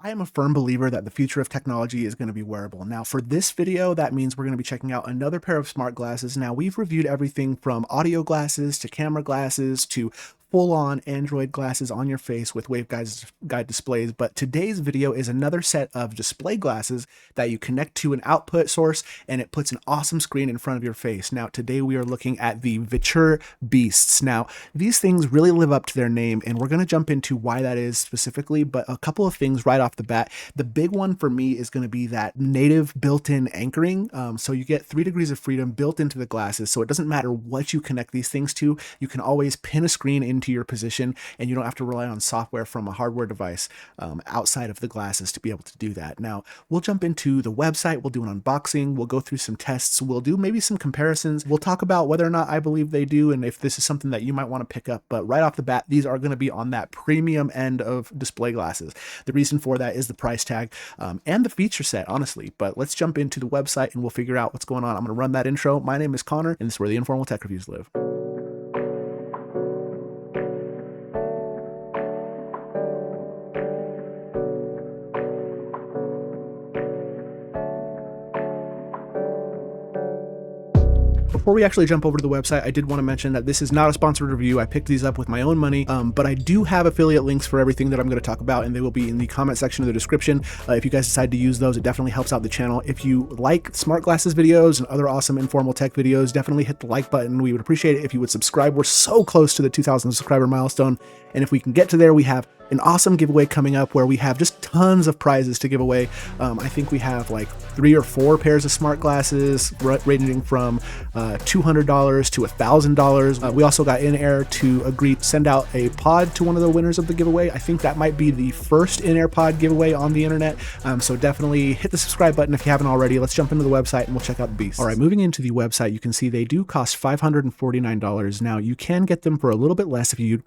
I am a firm believer that the future of technology is going to be wearable. Now, for this video, that means we're going to be checking out another pair of smart glasses. Now, we've reviewed everything from audio glasses to camera glasses to full-on Android glasses on your face with waveguide displays, but today's video is another set of display glasses that you connect to an output source and it puts an awesome screen in front of your face. Now, today we are looking at the VITURE Beasts. Now, these things really live up to their name, and we're going to jump into why that is specifically, but a couple of things right off the bat. The big one for me is going to be that native built-in anchoring. So you get 3 degrees of freedom built into the glasses, so it doesn't matter what you connect these things to, you can always pin a screen into your position, and you don't have to rely on software from a hardware device outside of the glasses to be able to do that. Now, we'll jump into the website, we'll do an unboxing, we'll go through some tests, we'll do maybe some comparisons, we'll talk about whether or not I believe they do and if this is something that you might want to pick up. But right off the bat, these are going to be on that premium end of display glasses. The reason for that is the price tag and the feature set, honestly. But let's jump into the website and we'll figure out what's going on. I'm going to run that intro. My name is Connor, and this is where the informal tech reviews live. Before we actually jump over to the website, I did want to mention that this is not a sponsored review. I picked these up with my own money, but I do have affiliate links for everything that I'm going to talk about, and they will be in the comment section of the description. If you guys decide to use those, it definitely helps out the channel. If you like smart glasses videos and other awesome informal tech videos, definitely hit the like button. We would appreciate it if you would subscribe. We're so close to the 2,000 subscriber milestone, and if we can get to there, we have an awesome giveaway coming up where we have just tons of prizes to give away. I think we have like 3 or 4 pairs of smart glasses ranging from $200 to $1,000. We also got in-air to agree to send out a pod to one of the winners of the giveaway. I think that might be the first in-air pod giveaway on the internet. So definitely hit the subscribe button if you haven't already. Let's jump into the website and we'll check out the beast. All right, moving into the website, you can see they do cost $549. Now, you can get them for a little bit less if you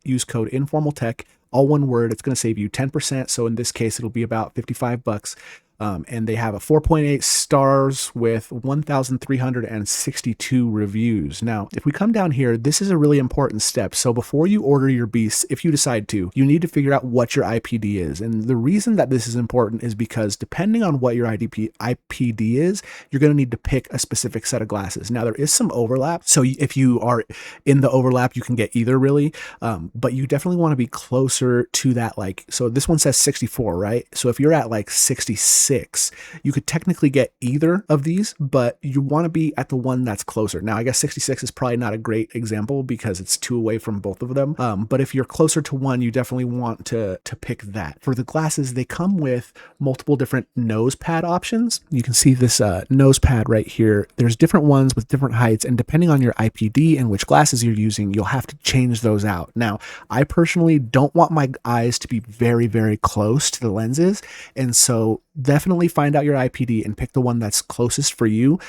use code INFORMALTECH, all one word. It's going to save you 10%. So in this case, it'll be about $55. And they have a 4.8 stars with 1,362 reviews. Now, if we come down here, this is a really important step. So before you order your beasts, if you decide to, you need to figure out what your IPD is. And the reason that this is important is because depending on what your IPD is, you're going to need to pick a specific set of glasses. Now, there is some overlap. So if you are in the overlap, you can get either really, but you definitely want to be closer to that. Like, so this one says 64, right? So if you're at like 66, you could technically get either of these, but you want to be at the one that's closer. Now, I guess 66 is probably not a great example because it's 2 away from both of them. But if you're closer to one, you definitely want to pick that. For the glasses, they come with multiple different nose pad options. You can see this nose pad right here. There's different ones with different heights, and depending on your IPD and which glasses you're using, you'll have to change those out. Now, I personally don't want my eyes to be very, very close to the lenses, and so definitely find out your IPD and pick the one that's closest for you,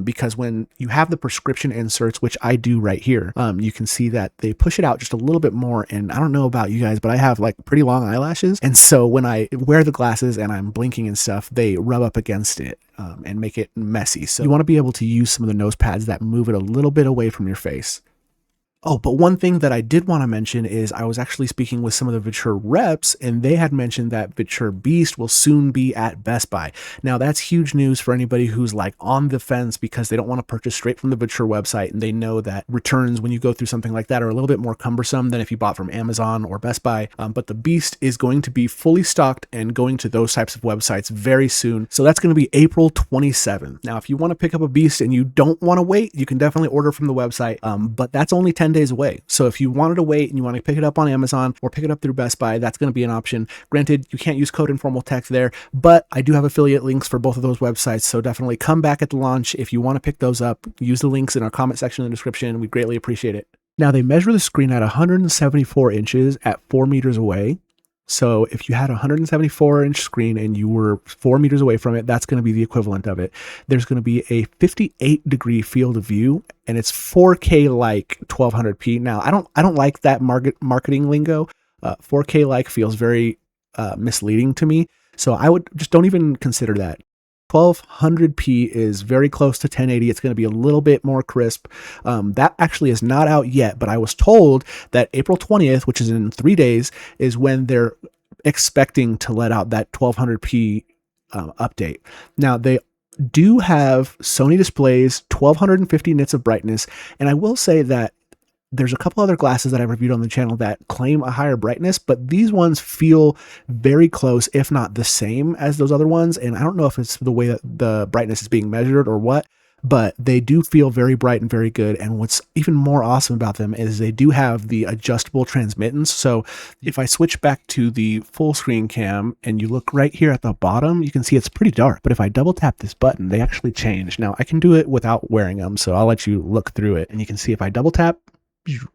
because when you have the prescription inserts, which I do right here, you can see that they push it out just a little bit more. And I don't know about you guys, but I have like pretty long eyelashes, and so when I wear the glasses and I'm blinking and stuff, they rub up against it and make it messy. So you want to be able to use some of the nose pads that move it a little bit away from your face. Oh, but one thing that I did want to mention is I was actually speaking with some of the VITURE reps, and they had mentioned that VITURE Beast will soon be at Best Buy. Now, that's huge news for anybody who's like on the fence because they don't want to purchase straight from the VITURE website, and they know that returns when you go through something like that are a little bit more cumbersome than if you bought from Amazon or Best Buy. But the Beast is going to be fully stocked and going to those types of websites very soon. So that's going to be April 27th. Now, if you want to pick up a Beast and you don't want to wait, you can definitely order from the website, but that's only 10 days away. So if you wanted to wait and you want to pick it up on Amazon or pick it up through Best Buy, that's going to be an option. Granted, you can't use code INFORMALTECH there, but I do have affiliate links for both of those websites. So definitely come back at the launch if you want to pick those up. Use the links in our comment section in the description. We greatly appreciate it. Now, they measure the screen at 174 inches at 4 meters away. So if you had a 174-inch screen and you were 4 meters away from it, that's going to be the equivalent of it. There's going to be a 58-degree field of view, and it's 4K like 1200p. Now, I don't like that marketing lingo. 4K like feels very misleading to me, so I would just don't even consider that. 1200p is very close to 1080. It's going to be a little bit more crisp. That actually is not out yet, but I was told that April 20th, which is in 3 days, is when they're expecting to let out that 1200p update. Now, they do have Sony displays, 1250 nits of brightness, and I will say that there's a couple other glasses that I've reviewed on the channel that claim a higher brightness, but these ones feel very close, if not the same as those other ones. And I don't know if it's the way that the brightness is being measured or what, but they do feel very bright and very good. And what's even more awesome about them is they do have the adjustable transmittance. So if I switch back to the full screen cam and you look right here at the bottom, you can see it's pretty dark. But if I double tap this button, they actually change. Now I can do it without wearing them, so I'll let you look through it. And you can see if I double tap,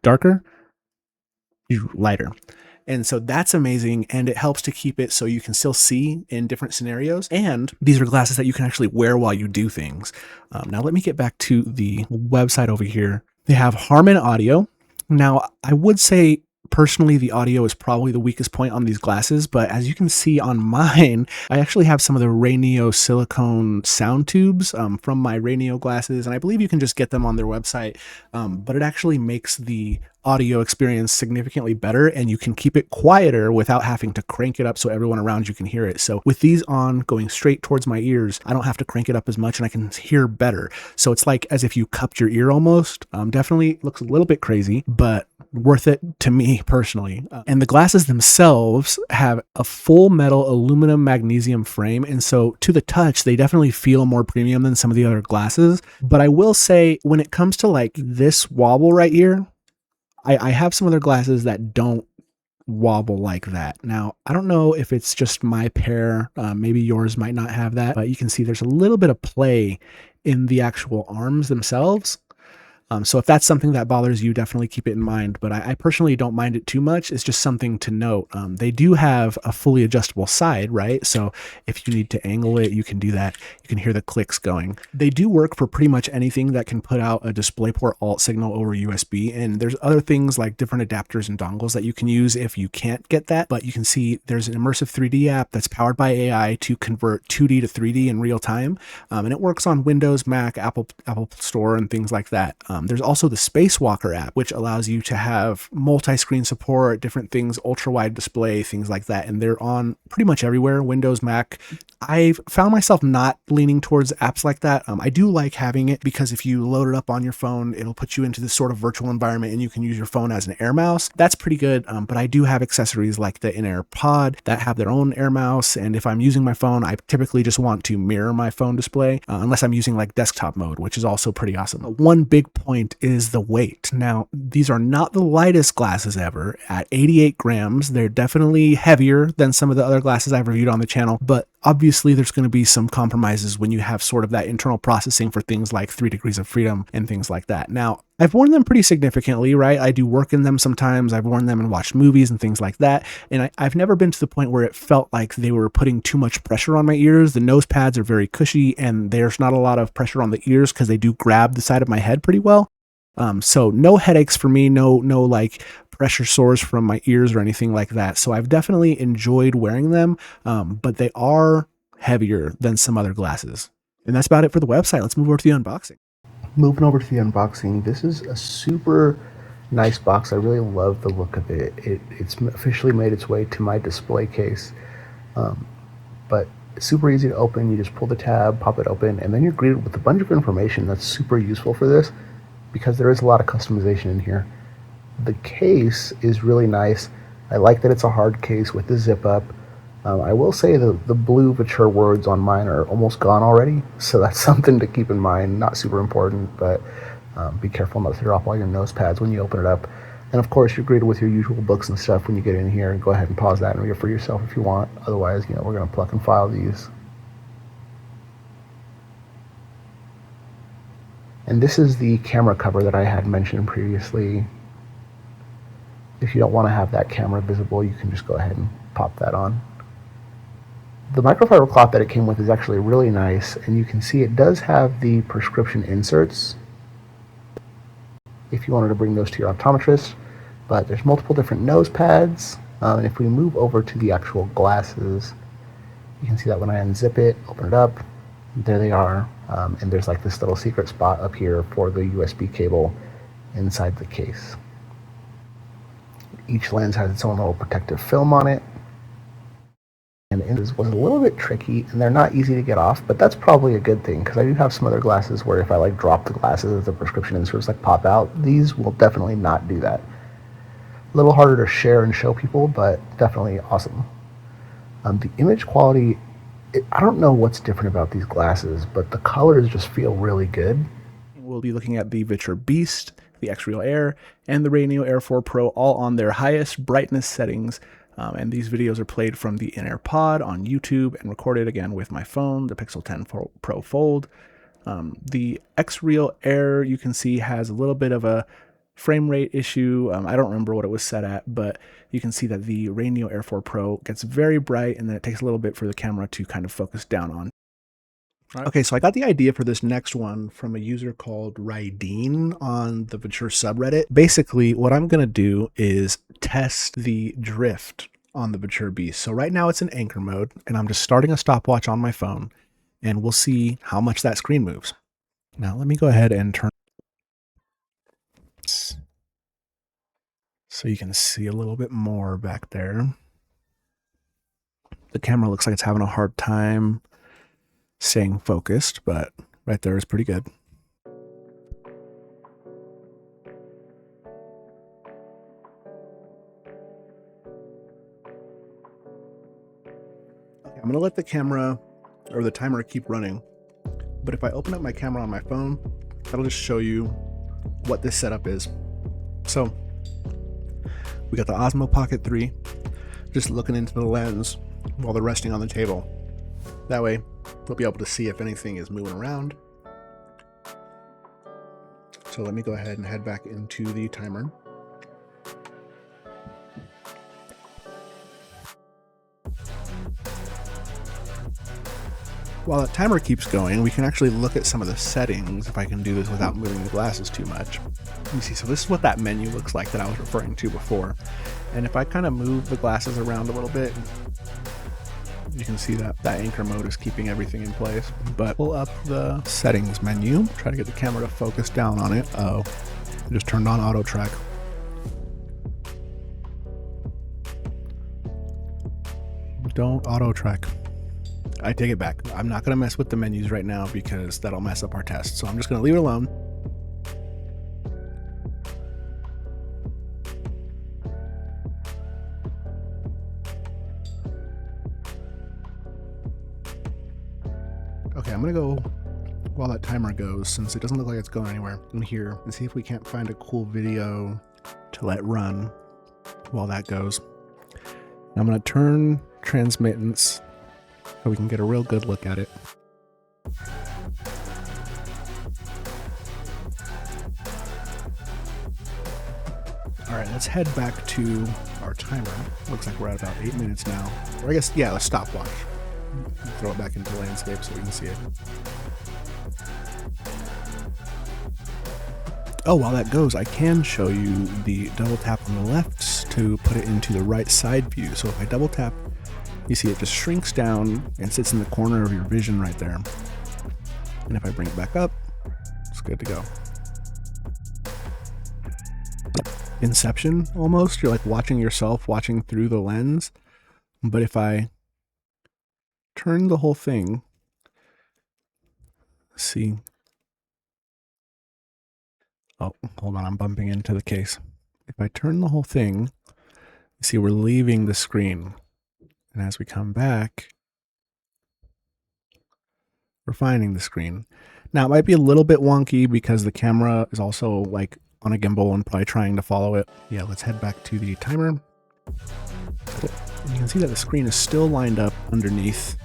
darker, lighter. And so that's amazing, and it helps to keep it so you can still see in different scenarios. And these are glasses that you can actually wear while you do things. Now let me get back to the website over here. They have Harman audio. Now I would say personally the audio is probably the weakest point on these glasses, but as you can see on mine, I actually have some of the Rayneo silicone sound tubes from my Rayneo glasses, and I believe you can just get them on their website, but it actually makes the audio experience significantly better, and you can keep it quieter without having to crank it up so everyone around you can hear it. So with these on going straight towards my ears, I don't have to crank it up as much and I can hear better. So it's like as if you cupped your ear almost. Definitely looks a little bit crazy, but worth it to me personally. And the glasses themselves have a full metal aluminum magnesium frame, and so to the touch they definitely feel more premium than some of the other glasses. But I will say, when it comes to like this wobble right here, I have some other glasses that don't wobble like that. Now, I don't know if it's just my pair, maybe yours might not have that, but you can see there's a little bit of play in the actual arms themselves. So if that's something that bothers you, definitely keep it in mind. But I personally don't mind it too much. It's just something to note. They do have a fully adjustable side, right? So if you need to angle it, you can do that. You can hear the clicks going. They do work for pretty much anything that can put out a DisplayPort alt signal over USB. And there's other things like different adapters and dongles that you can use if you can't get that. But you can see there's an immersive 3D app that's powered by AI to convert 2D to 3D in real time. And it works on Windows, Mac, Apple Store, and things like that. There's also the Spacewalker app, which allows you to have multi-screen support, different things, ultra-wide display, things like that. And they're on pretty much everywhere, Windows, Mac. I've found myself not leaning towards apps like that. I do like having it because if you load it up on your phone, it'll put you into this sort of virtual environment and you can use your phone as an air mouse. That's pretty good. But I do have accessories like the in-air pod that have their own air mouse. And if I'm using my phone, I typically just want to mirror my phone display, unless I'm using like desktop mode, which is also pretty awesome. One big point is the weight. Now, these are not the lightest glasses ever. At 88 grams, they're definitely heavier than some of the other glasses I've reviewed on the channel, but obviously there's going to be some compromises when you have sort of that internal processing for things like 3 degrees of freedom and things like that. Now, I've worn them pretty significantly, right? I do work in them sometimes. I've worn them and watched movies and things like that. And I've never been to the point where it felt like they were putting too much pressure on my ears. The nose pads are very cushy and there's not a lot of pressure on the ears because they do grab the side of my head pretty well. So no headaches for me, no like pressure sores from my ears or anything like that. So I've definitely enjoyed wearing them, but they are heavier than some other glasses. And that's about it for the website. Let's move over to the unboxing. Moving over to the unboxing, this is a super nice box. I really love the look of it. It's officially made its way to my display case, but it's super easy to open. You just pull the tab, pop it open, and then you're greeted with a bunch of information that's super useful for this because there is a lot of customization in here. The case is really nice. I like that it's a hard case with the zip up. I will say the blue VITURE words on mine are almost gone already, so that's something to keep in mind. Not super important, but be careful not to tear off all your nose pads when you open it up. And of course, you're greeted with your usual books and stuff when you get in here, and go ahead and pause that and read it for yourself if you want. Otherwise, we're going to pluck and file these. And this is the camera cover that I had mentioned previously. If you don't want to have that camera visible, you can just go ahead and pop that on. The microfiber cloth that it came with is actually really nice, and you can see it does have the prescription inserts if you wanted to bring those to your optometrist, but there's multiple different nose pads. And if we move over to the actual glasses, you can see that when I unzip it, open it up, there they are. And there's like this little secret spot up here for the USB cable inside the case. Each lens has its own little protective film on it. and it was a little bit tricky, and they're not easy to get off, but that's probably a good thing, because I do have some other glasses where if I like drop the glasses, the prescription inserts like pop out. These will definitely not do that. A little harder to share and show people, but definitely awesome. The image quality, I don't know what's different about these glasses, but the colors just feel really good. We'll be looking at the VITURE Beast, the X-Real Air, and the Raineo Air 4 Pro, all on their highest brightness settings. And these videos are played from the In-Air Pod on YouTube and recorded again with my phone, the Pixel 10 Pro Fold. The X-Real Air, you can see, has a little bit of a frame rate issue. I don't remember what it was set at, but you can see that the Raineo Air 4 Pro gets very bright, and then it takes a little bit for the camera to kind of focus down on. Okay, so I got the idea for this next one from a user called Rydeen on the VITURE subreddit. Basically, what I'm going to do is test the drift on the VITURE Beast. So right now it's in anchor mode, and I'm just starting a stopwatch on my phone, and we'll see how much that screen moves. Now let me go ahead and turn so you can see a little bit more back there. The camera looks like it's having a hard time staying focused, but right there is pretty good. Okay, I'm gonna let the camera or the timer keep running, but if I open up my camera on my phone, that'll just show you what this setup is. So we got the Osmo Pocket 3 just looking into the lens while they're resting on the table. That way we'll be able to see if anything is moving around. So let me go ahead and head back into the timer. While that timer keeps going, we can actually look at some of the settings if I can do this without moving the glasses too much. You see, so this is what that menu looks like that I was referring to before. And if I kind of move the glasses around a little bit, you can see that that anchor mode is keeping everything in place. But pull up the settings menu, try to get the camera to focus down on it. Oh, I just turned on auto track. Don't auto track. I take it back. I'm not going to mess with the menus right now because that'll mess up our test. So I'm just going to leave it alone. Okay, I'm going to go while that timer goes, since it doesn't look like it's going anywhere, in here and see if we can't find a cool video to let run while that goes. Now I'm going to turn transmittance so we can get a real good look at it. All right, let's head back to our timer. Looks like we're at about 8 minutes now. Or I guess, yeah, let's stopwatch. Throw it back into landscape so we can see it. Oh, while that goes, I can show you the double tap on the left to put it into the right side view. So if I double tap, you see it just shrinks down and sits in the corner of your vision right there. And if I bring it back up, it's good to go. Inception, almost. You're like watching yourself watching through the lens. But if I turn the whole thing, see. Oh, hold on, I'm bumping into the case. If I turn the whole thing, you see we're leaving the screen. And as we come back, we're finding the screen. Now, it might be a little bit wonky because the camera is also like on a gimbal and probably trying to follow it. Yeah, let's head back to the timer. You can see that the screen is still lined up underneath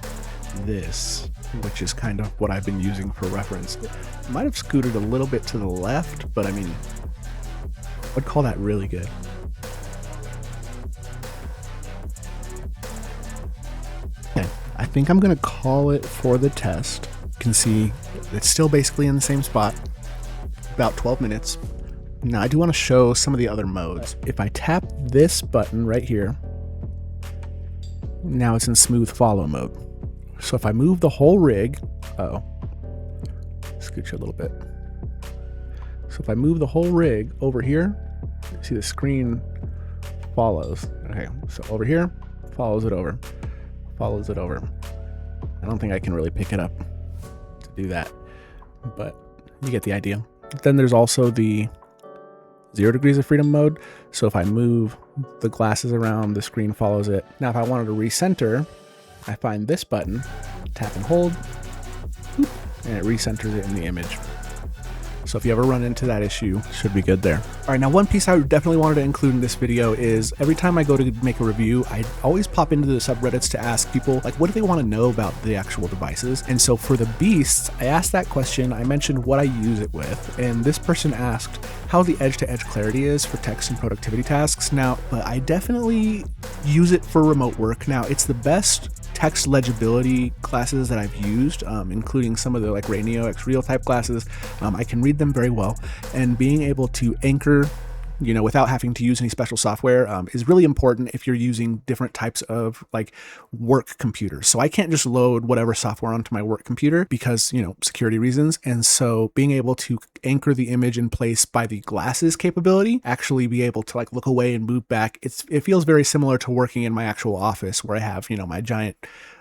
this, which is kind of what I've been using for reference. It might have scooted a little bit to the left, but I mean, I'd call that really good. Okay, I think I'm going to call it for the test. You can see it's still basically in the same spot, about 12 minutes. Now I do want to show some of the other modes. If I tap this button right here, now it's in smooth follow mode. So if I move the whole rig, scoot you a little bit. So if I move the whole rig over here, you see the screen follows. Okay, so over here, follows it over. follows it over. I don't think I can really pick it up to do that, but you get the idea. Then there's also the 0 degrees of freedom mode. So if I move the glasses around, the screen follows it. Now, if I wanted to recenter, I find this button, tap and hold, and it recenters it in the image. So if you ever run into that issue, should be good there. All right, now one piece I definitely wanted to include in this video is every time I go to make a review, I always pop into the subreddits to ask people, like, what do they want to know about the actual devices? And so for the Beast, I asked that question, I mentioned what I use it with, and this person asked how the edge-to-edge clarity is for text and productivity tasks. Now, I definitely use it for remote work. Now, it's the best text legibility classes that I've used, including some of the like Rainio X Real type classes. I can read them very well, and being able to anchor, you know, without having to use any special software is really important if you're using different types of like work computers. So I can't just load whatever software onto my work computer because, you know, security reasons. And so being able to anchor the image in place by the glasses capability, actually be able to like look away and move back, it feels very similar to working in my actual office where I have, you know, my giant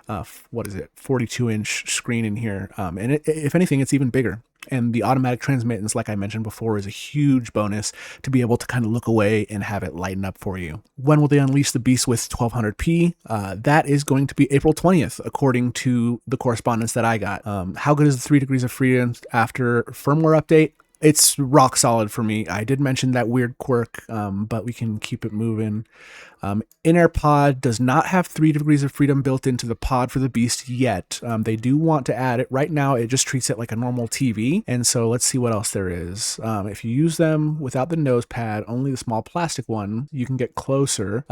42-inch screen in here, and if anything, it's even bigger. And the automatic transmittance, like I mentioned before, is a huge bonus to be able to kind of look away and have it lighten up for you. When will they unleash the Beast with 1200p? That is going to be April 20th, according to the correspondence that I got. How good is the 3 degrees of freedom after firmware update? It's rock solid for me. I did mention that weird quirk, but we can keep it moving. In-air pod does not have 3 degrees of freedom built into the pod for the Beast yet. They do want to add it. Right now, it just treats it like a normal TV. And so let's see what else there is. If you use them without the nose pad, only the small plastic one, you can get closer.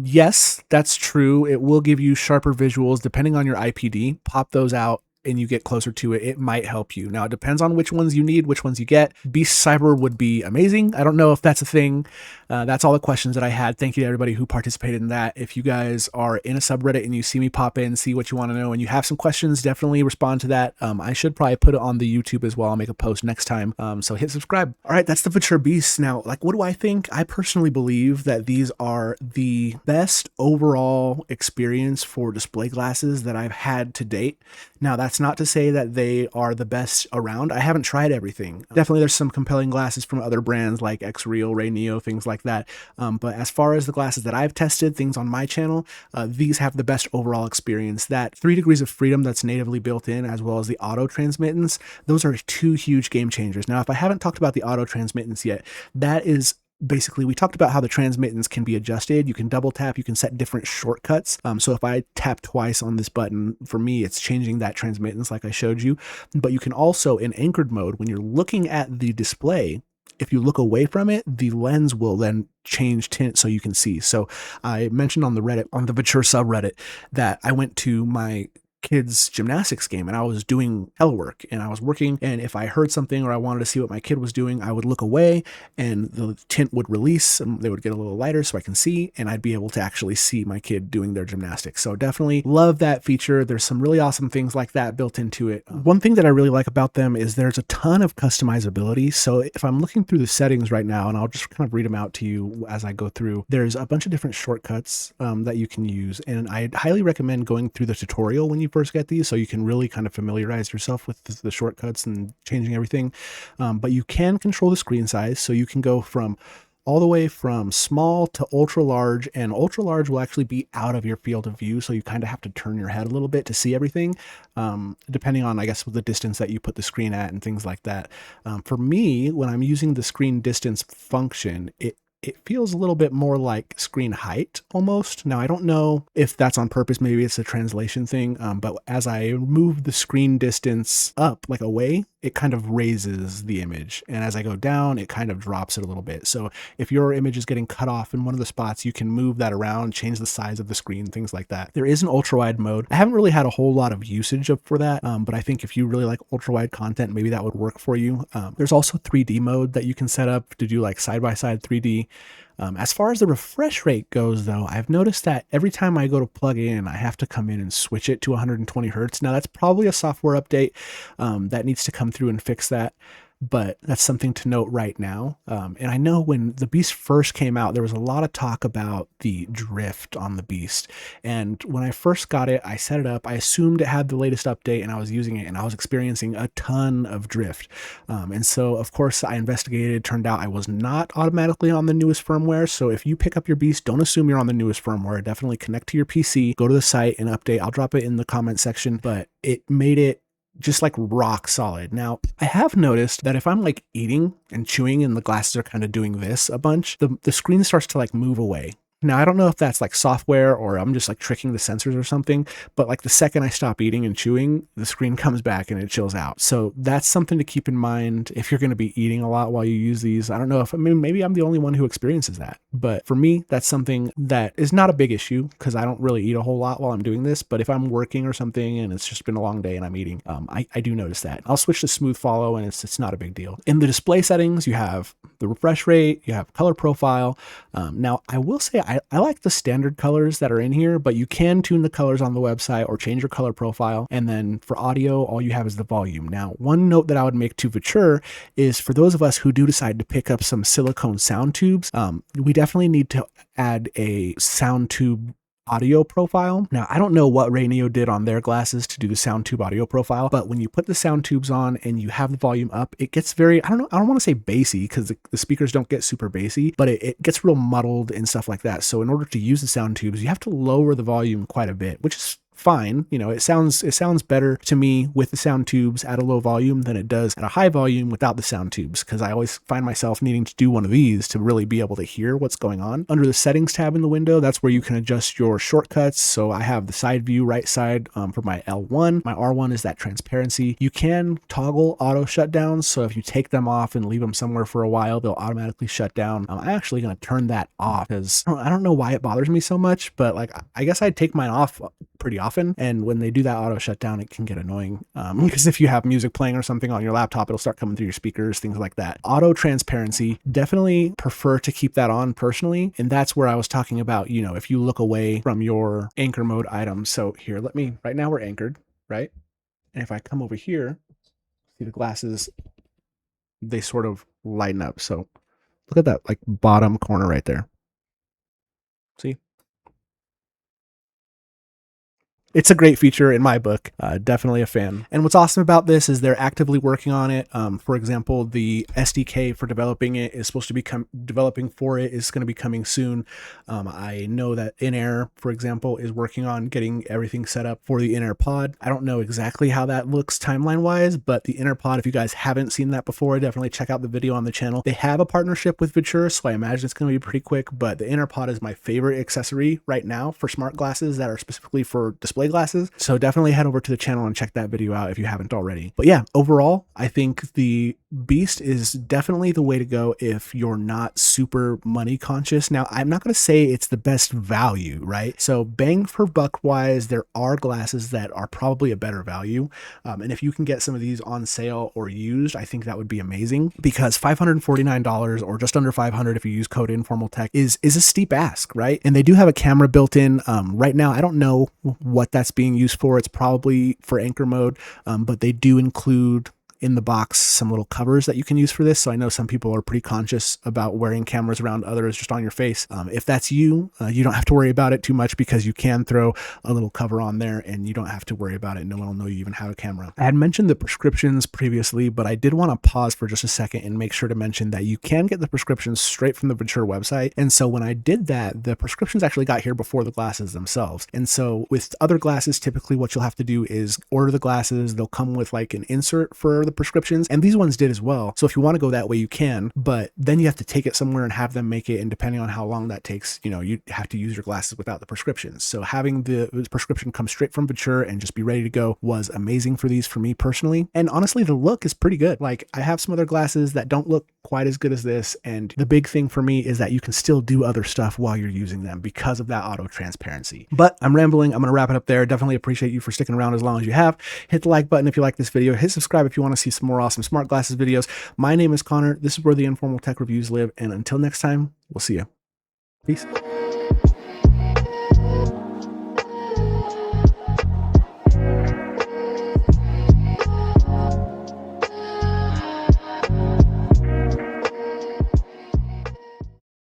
Yes, that's true. It will give you sharper visuals depending on your IPD. Pop those out and you get closer to it, it might help you. Now, it depends on which ones you need, which ones you get. Beast Cyber would be amazing. I don't know if that's a thing. That's all the questions that I had. Thank you to everybody who participated in that. If you guys are in a subreddit and you see me pop in, see what you want to know, and you have some questions, definitely respond to that. I should probably put it on the YouTube as well. I'll make a post next time. So hit subscribe. All right, that's the VITURE Beast. Now, like, what do I think? I personally believe that these are the best overall experience for display glasses that I've had to date. Now, that's not to say that they are the best around. I haven't tried everything. Definitely there's some compelling glasses from other brands like X Real, Rainio, things like that. But as far as the glasses that I've tested, things on my channel, these have the best overall experience. That 3 degrees of freedom that's natively built in, as well as the auto-transmittance, those are two huge game changers. Now, if I haven't talked about the auto-transmittance yet, that is basically, we talked about how the transmittance can be adjusted. You can double tap, you can set different shortcuts. So if I tap twice on this button, for me, it's changing that transmittance like I showed you. But you can also, in anchored mode, when you're looking at the display, if you look away from it, the lens will then change tint so you can see. So I mentioned on the Reddit, on the VITURE subreddit, that I went to my kids gymnastics game and I was doing telework and I was working, and if I heard something or I wanted to see what my kid was doing, I would look away and the tint would release and they would get a little lighter so I can see, and I'd be able to actually see my kid doing their gymnastics. So definitely love that feature. There's some really awesome things like that built into it. One thing that I really like about them is there's a ton of customizability. So if I'm looking through the settings right now, and I'll just kind of read them out to you as I go through, there's a bunch of different shortcuts that you can use, and I'd highly recommend going through the tutorial when you first get these so you can really kind of familiarize yourself with the shortcuts and changing everything. But you can control the screen size, so you can go from all the way from small to ultra large, and ultra large will actually be out of your field of view, so you kind of have to turn your head a little bit to see everything, depending on, I guess, the distance that you put the screen at and things like that. For me, when I'm using the screen distance function, it feels a little bit more like screen height almost. Now, I don't know if that's on purpose. Maybe it's a translation thing. But as I move the screen distance up, like away, it kind of raises the image. And as I go down, it kind of drops it a little bit. So if your image is getting cut off in one of the spots, you can move that around, change the size of the screen, things like that. There is an ultra wide mode. I haven't really had a whole lot of usage for that. But I think if you really like ultra wide content, maybe that would work for you. There's also 3D mode that you can set up to do like side-by-side 3D. As far as the refresh rate goes, though, I've noticed that every time I go to plug in, I have to come in and switch it to 120 Hertz. Now, that's probably a software update that needs to come through and fix that. but that's something to note right now. And I know when the Beast first came out, there was a lot of talk about the drift on the Beast. And when I first got it, I set it up, I assumed it had the latest update, and I was using it, and I was experiencing a ton of drift. And so, of course, I investigated. Turned out I was not automatically on the newest firmware. So if you pick up your Beast, don't assume you're on the newest firmware. Definitely connect to your PC, go to the site and update. I'll drop it in the comment section, but it made it just like rock solid. Now, I have noticed that if I'm like eating and chewing and the glasses are kind of doing this a bunch, the screen starts to like move away. Now, I don't know if that's like software or I'm just like tricking the sensors or something, but like the second I stop eating and chewing, the screen comes back and it chills out. So that's something to keep in mind if you're going to be eating a lot while you use these. I don't know if, I mean, maybe I'm the only one who experiences that, but for me, that's something that is not a big issue because I don't really eat a whole lot while I'm doing this. But if I'm working or something and it's just been a long day and I'm eating, I do notice that. I'll switch to smooth follow and it's not a big deal. In the display settings, you have the refresh rate, you have color profile. Now, I will say I like the standard colors that are in here, but you can tune the colors on the website or change your color profile. And then for audio, all you have is the volume. Now, one note that I would make to VITURE is for those of us who do decide to pick up some silicone sound tubes, we definitely need to add a sound tube audio profile. Now, I don't know what Rainio did on their glasses to do the sound tube audio profile, but when you put the sound tubes on and you have the volume up, it gets very, I don't want to say bassy because the speakers don't get super bassy, but it gets real muddled and stuff like that. So in order to use the sound tubes, you have to lower the volume quite a bit, which is fine. You know, it sounds better to me with the sound tubes at a low volume than it does at a high volume without the sound tubes, because I always find myself needing to do one of these to really be able to hear what's going on. Under the settings tab in the window, that's where you can adjust your shortcuts. So I have the side view right side for my L1. My R1 is that transparency. You can toggle auto shutdowns. So if you take them off and leave them somewhere for a while, they'll automatically shut down. I'm actually going to turn that off because I don't know why it bothers me so much, but like, I guess I take mine off pretty often. And when they do that auto shutdown, it can get annoying because if you have music playing or something on your laptop, it'll start coming through your speakers, things like that. Auto transparency, definitely prefer to keep that on personally. And that's where I was talking about, you know, if you look away from your anchor mode items. So here, right now we're anchored, right? And if I come over here, see the glasses, they sort of lighten up. So look at that like bottom corner right there. See? It's a great feature in my book. Definitely a fan. And what's awesome about this is they're actively working on it. For example, the SDK for developing it is supposed to be developing for it is going to be coming soon. I know that In-Air, for example, is working on getting everything set up for the In-Air pod. I don't know exactly how that looks timeline wise, but the In-Air pod, if you guys haven't seen that before, definitely check out the video on the channel. They have a partnership with VITURE, so I imagine it's going to be pretty quick, but the In-Air pod is my favorite accessory right now for smart glasses that are specifically for display glasses. So definitely head over to the channel and check that video out if you haven't already. But yeah, overall, I think the Beast is definitely the way to go if you're not super money conscious. Now, I'm not going to say it's the best value, right? So bang for buck wise, there are glasses that are probably a better value. And if you can get some of these on sale or used, I think that would be amazing, because $549 or just under $500 if you use code Informal Tech is a steep ask, right? And they do have a camera built in. Right now, I don't know what that's being used for. It's probably for anchor mode, but they do include in the box some little covers that you can use for this. So I know some people are pretty conscious about wearing cameras around others just on your face. If that's you, you don't have to worry about it too much, because you can throw a little cover on there and you don't have to worry about it. No one will know you even have a camera. I had mentioned the prescriptions previously, but I did want to pause for just a second and make sure to mention that you can get the prescriptions straight from the VITURE website. And so when I did that, the prescriptions actually got here before the glasses themselves. And so with other glasses, typically what you'll have to do is order the glasses. They'll come with like an insert for the prescriptions, and these ones did as well. So if you want to go that way, you can, but then you have to take it somewhere and have them make it. And depending on how long that takes, you know, you have to use your glasses without the prescriptions. So having the prescription come straight from VITURE and just be ready to go was amazing for these for me personally. And honestly, the look is pretty good. Like, I have some other glasses that don't look quite as good as this. And the big thing for me is that you can still do other stuff while you're using them because of that auto transparency. But I'm rambling. I'm going to wrap it up there. Definitely appreciate you for sticking around as long as you have. Hit the like button if you like this video. Hit subscribe if you want to see some more awesome smart glasses videos. My name is Connor. This is where the Informal Tech Reviews live. And until next time, we'll see you. Peace.